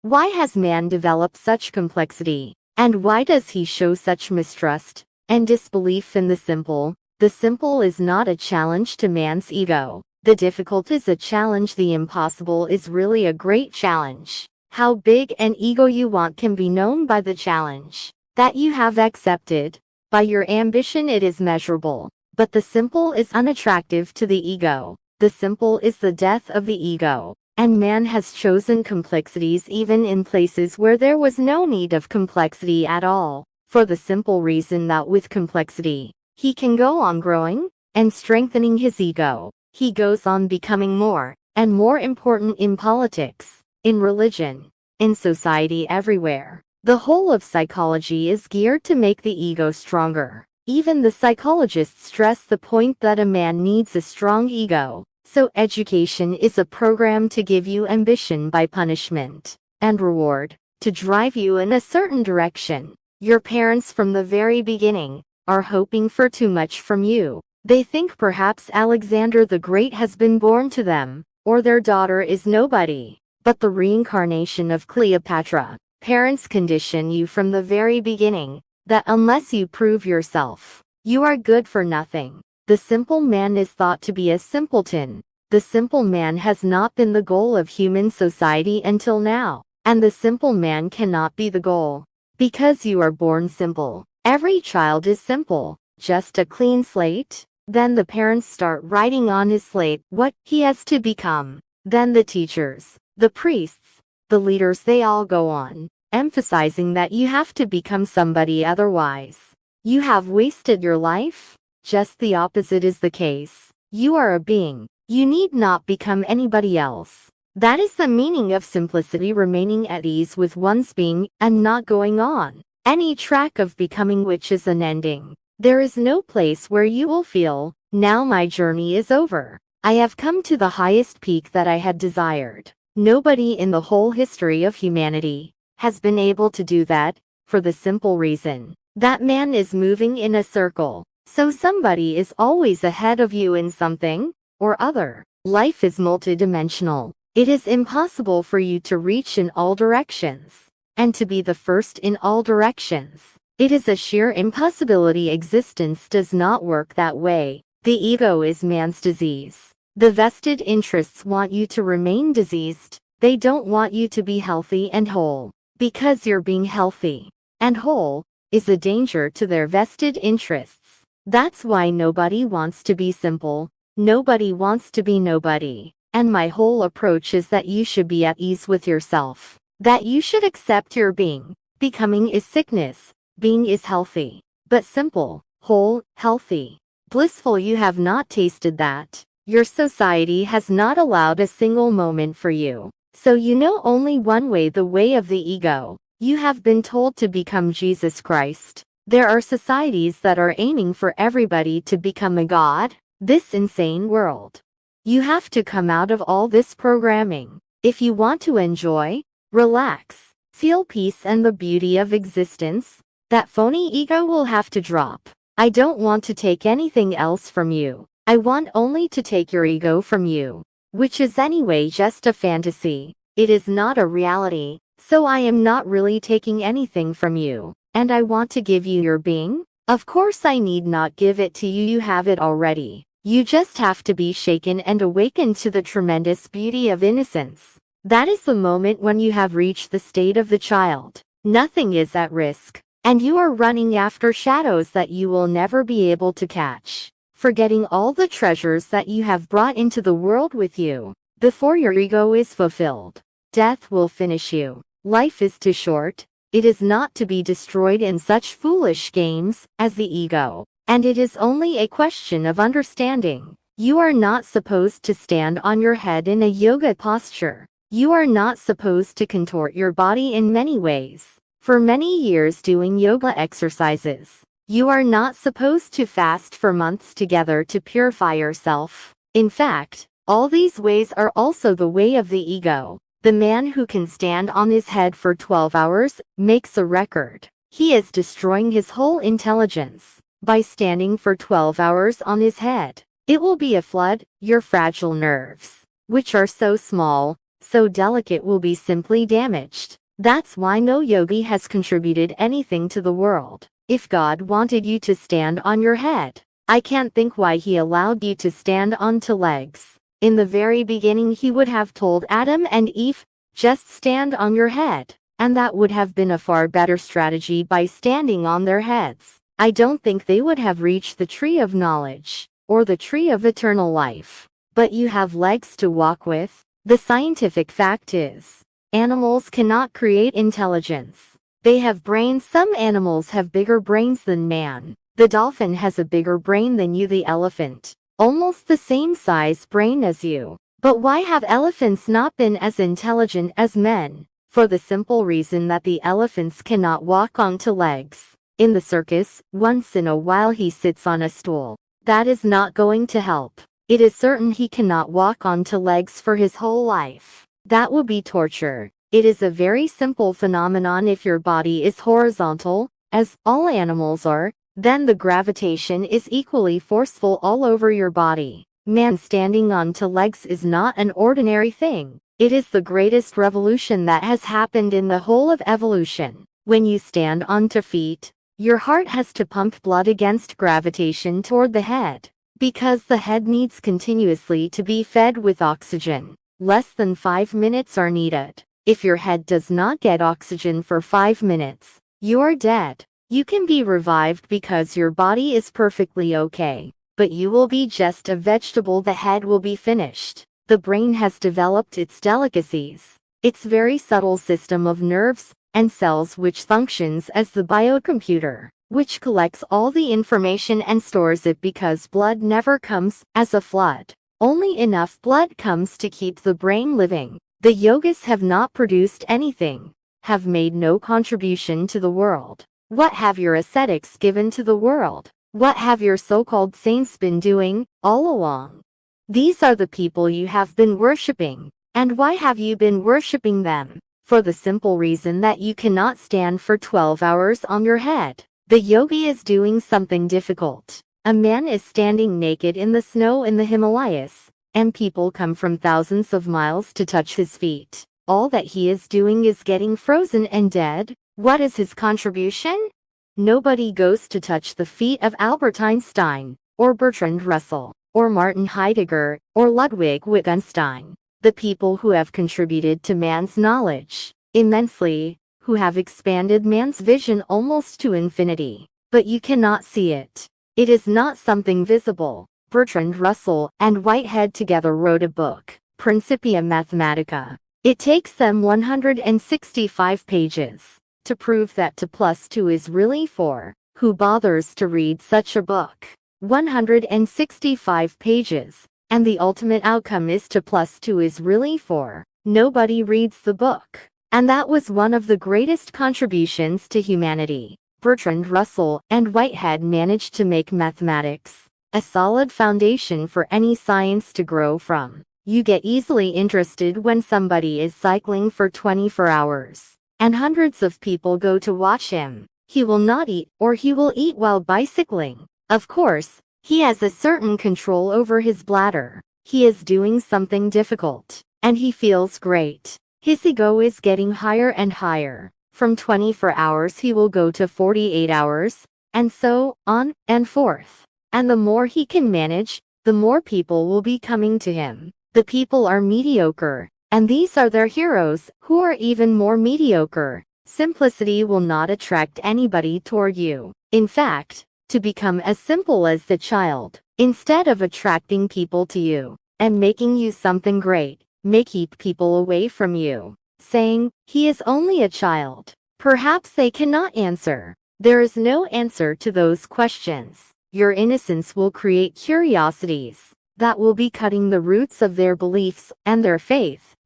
Why has man developed such complexity? And why does he show such mistrust and disbelief in the simple? The simple is not a challenge to man's ego. The difficult is a challenge. The impossible is really a great challenge. How big an ego you want can be known by the challenge that you have accepted. By your ambition it is measurable. But the simple is unattractive to the ego. The simple is the death of the ego. And man has chosen complexities even in places where there was no need of complexity at all, for the simple reason that with complexity, he can go on growing and strengthening his ego. He goes on becoming more and more important in politics, in religion, in society, everywhere. The whole of psychology is geared to make the ego stronger. Even the psychologists stress the point that a man needs a strong ego. So education is a program to give you ambition by punishment and reward, to drive you in a certain direction. Your parents from the very beginning are hoping for too much from you. They think perhaps Alexander the Great has been born to them, or their daughter is nobody, but the reincarnation of Cleopatra. Parents condition you from the very beginning that unless you prove yourself, you are good for nothing. The simple man is thought to be a simpleton. The simple man has not been the goal of human society until now, and the simple man cannot be the goal. Because you are born simple. Every child is simple, just a clean slate. Then the parents start writing on his slate what he has to become. Then the teachers, the priests, the leaders, they all go on, emphasizing that you have to become somebody, otherwise you have wasted your life. Just the opposite is the case. You are a being. You need not become anybody else. That is the meaning of simplicity, remaining at ease with one's being and not going on any track of becoming which is unending. There is no place where you will feel, now my journey is over. I have come to the highest peak that I had desired. Nobody in the whole history of humanity has been able to do that, for the simple reason that man is moving in a circle. So somebody is always ahead of you in something or other. Life is multidimensional. It is impossible for you to reach in all directions and to be the first in all directions. It is a sheer impossibility. Existence does not work that way. The ego is man's disease. The vested interests want you to remain diseased. They don't want you to be healthy and whole, because your being healthy and whole is a danger to their vested interests. That's why nobody wants to be simple. Nobody wants to be nobody. And my whole approach is that you should be at ease with yourself. That you should accept your being. Becoming is sickness. Being is healthy. But simple, whole, healthy, blissful. You have not tasted that. Your society has not allowed a single moment for you. So you know only one way, the way of the ego. You have been told to become Jesus Christ. There are societies that are aiming for everybody to become a god. This insane world. You have to come out of all this programming. If you want to enjoy, relax, feel peace and the beauty of existence, that phony ego will have to drop. I don't want to take anything else from you. I want only to take your ego from you, which is anyway just a fantasy. It is not a reality, so I am not really taking anything from you. And I want to give you your being. Of course I need not give it to you, you have it already. You just have to be shaken and awakened to the tremendous beauty of innocence. That is the moment when you have reached the state of the child. Nothing is at risk, and you are running after shadows that you will never be able to catch, forgetting all the treasures that you have brought into the world with you. Before your ego is fulfilled, death will finish you. Life is too short. It is not to be destroyed in such foolish games as the ego, and it is only a question of understanding. You are not supposed to stand on your head in a yoga posture. You are not supposed to contort your body in many ways. For many years doing yoga exercises. You are not supposed to fast for months together to purify yourself. In fact, all these ways are also the way of the ego. The man who can stand on his head for 12 hours makes a record. He is destroying his whole intelligence by standing for 12 hours on his head. It will be a flood. Your fragile nerves, which are so small, so delicate will be simply damaged. That's why no yogi has contributed anything to the world. If God wanted you to stand on your head, I can't think why he allowed you to stand on two legs. In the very beginning he would have told Adam and Eve, just stand on your head, and that would have been a far better strategy by standing on their heads. I don't think they would have reached the tree of knowledge, or the tree of eternal life. But you have legs to walk with. The scientific fact is, animals cannot create intelligence. They have brains. Some animals have bigger brains than man. The dolphin has a bigger brain than you. The elephant, almost the same size brain as you. But why have elephants not been as intelligent as men? For the simple reason that the elephants cannot walk on two legs. In the circus, once in a while he sits on a stool. That is not going to help. It is certain he cannot walk on two legs for his whole life. That would be torture. It is a very simple phenomenon. If your body is horizontal, as all animals are, then the gravitation is equally forceful all over your body. Man standing on two legs is not an ordinary thing. It is the greatest revolution that has happened in the whole of evolution. When you stand on two feet, your heart has to pump blood against gravitation toward the head, because the head needs continuously to be fed with oxygen. Less than 5 minutes are needed. If your head does not get oxygen for 5 minutes, you are dead. You can be revived because your body is perfectly okay, but you will be just a vegetable. The head will be finished. The brain has developed its delicacies, its very subtle system of nerves and cells which functions as the biocomputer, which collects all the information and stores it, because blood never comes as a flood. Only enough blood comes to keep the brain living. The yogis have not produced anything, have made no contribution to the world. What have your ascetics given to the world? What have your so-called saints been doing all along? These are the people you have been worshipping. And why have you been worshipping them? For the simple reason that you cannot stand for 12 hours on your head. The yogi is doing something difficult. A man is standing naked in the snow in the Himalayas, and people come from thousands of miles to touch his feet. All that he is doing is getting frozen and dead. What is his contribution? Nobody goes to touch the feet of Albert Einstein, or Bertrand Russell, or Martin Heidegger, or Ludwig Wittgenstein. The people who have contributed to man's knowledge immensely, who have expanded man's vision almost to infinity. But you cannot see it. It is not something visible. Bertrand Russell and Whitehead together wrote a book, Principia Mathematica. It takes them 165 pages to prove that 2 plus 2 is really 4. Who bothers to read such a book? 165 pages. And the ultimate outcome is 2 plus 2 is really 4. Nobody reads the book. And that was one of the greatest contributions to humanity. Bertrand Russell and Whitehead managed to make mathematics a solid foundation for any science to grow from. You get easily interested when somebody is cycling for 24 hours, and hundreds of people go to watch him. He will not eat, or he will eat while bicycling. Of course, he has a certain control over his bladder. He is doing something difficult, and he feels great. His ego is getting higher and higher. From 24 hours he will go to 48 hours, and so on and forth. And the more he can manage, the more people will be coming to him. The people are mediocre, and these are their heroes, who are even more mediocre. Simplicity will not attract anybody toward you. In fact, to become as simple as the child, instead of attracting people to you and making you something great, may keep people away from you, saying, he is only a child. Perhaps they cannot answer. There is no answer to those questions. Your innocence will create curiosities that will be cutting the roots of their beliefs and their faith.